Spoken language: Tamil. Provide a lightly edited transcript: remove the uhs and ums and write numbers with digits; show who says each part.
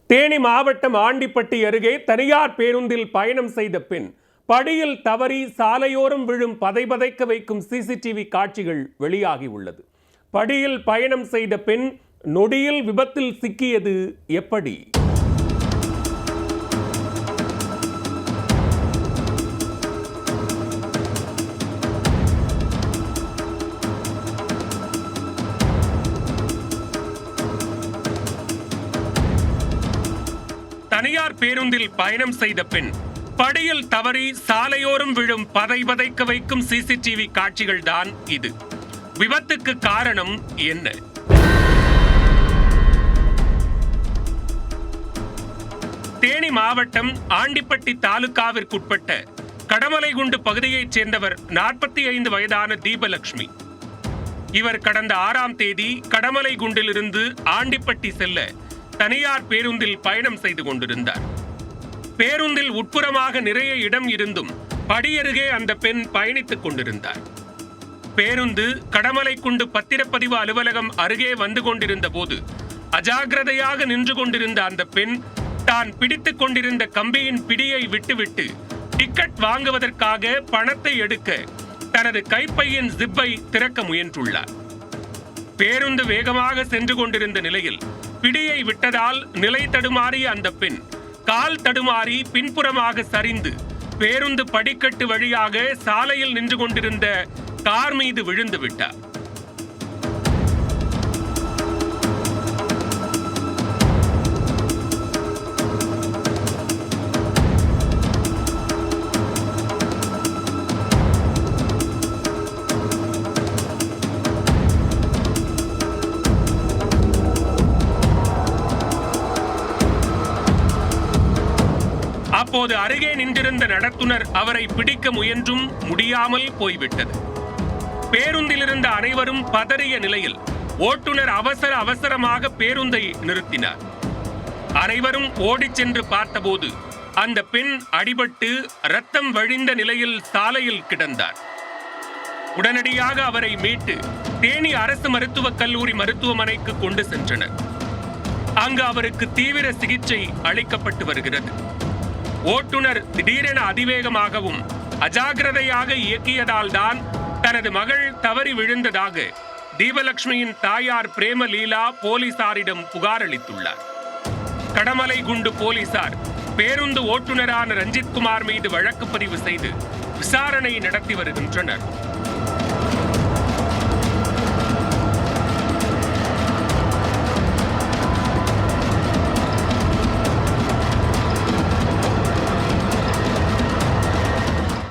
Speaker 1: தேனி மாவட்டம் ஆண்டிப்பட்டி அருகே தனியார் பேருந்தில் பயணம் செய்த பெண் படியில் தவறி சாலையோரம் விழும் பதைபதைக்க வைக்கும் சிசிடிவி காட்சிகள் வெளியாகி உள்ளது. படியில் பயணம் செய்த பெண் நொடியில் விபத்தில் சிக்கியது எப்படி? தனியார் பேருந்தில் பயணம் செய்த பெண் படியில் தவறி சாலையோரம் விழும் பதைபதைக்க வைக்கும் சிசிடிவி காட்சிகள் தான் இது. விபத்துக்கு காரணம் என்ன? தேனி மாவட்டம் ஆண்டிப்பட்டி தாலுகாவிற்குட்பட்ட கடமலைகுண்டு பகுதியைச் சேர்ந்தவர் 45 வயதான தீபலட்சுமி. இவர் கடந்த 6ஆம் தேதி கடமலைகுண்டிலிருந்து ஆண்டிப்பட்டி செல்ல தனியார் பேருந்தில் பயணம் செய்து கொண்டிருந்தார். பேருந்தில் உட்புறமாக நிறைய இடம் இருந்தும் படியருகே அந்த பெண் பயணித்துக் கொண்டிருந்தார். பேருந்து கடமலைக்குண்டு பத்திரப்பதிவு அலுவலகம் அருகே வந்து கொண்டிருந்த போது அஜாக்கிரதையாக நின்று கொண்டிருந்த அந்த பெண் தான் பிடித்துக் கொண்டிருந்த கம்பியின் பிடியை விட்டுவிட்டு டிக்கெட் வாங்குவதற்காக பணத்தை எடுக்க தனது கைப்பையின் ஜிப்பை திறக்க முயன்றுள்ளார். பேருந்து வேகமாக சென்று கொண்டிருந்த நிலையில் பிடியை விட்டதால் நிலை தடுமாறிய அந்த பெண் கால் தடுமாறி பின்புறமாக சரிந்து பேருந்து படிக்கட்டு வழியாக சாலையில் நின்று கொண்டிருந்த கார் மீது விழுந்து விட்டார். அப்போது அருகே நின்றிருந்த நடத்துனர் அவரை பிடிக்க முயன்றும் முடியாமல் போய்விட்டது. பேருந்தில் இருந்த அனைவரும் பதறிய நிலையில் ஓட்டுநர் அவசரமாக பேருந்தை நிறுத்தினார். அனைவரும் ஓடிச் சென்று பார்த்தபோது அந்த பெண் அடிபட்டு ரத்தம் வழிந்த நிலையில் சாலையில் கிடந்தார். உடனடியாக அவரை மீட்டு தேனி அரசு மருத்துவக் கல்லூரி மருத்துவமனைக்கு கொண்டு சென்றனர். அங்கு அவருக்கு தீவிர சிகிச்சை அளிக்கப்பட்டு வருகிறது. ஓட்டுநர் திடீரென அதிவேகமாகவும் அஜாக்கிரதையாக இயக்கியதால் தான் தனது மகள் தவறி விழுந்ததாக தீபலட்சுமியின் தாயார் பிரேமலீலா போலீசாரிடம் புகார் அளித்துள்ளார். கடமலைகுண்டு போலீசார் பேருந்து ஓட்டுநரான ரஞ்சித்குமார் மீது வழக்கு பதிவு செய்து விசாரணை நடத்தி வருகின்றனர்.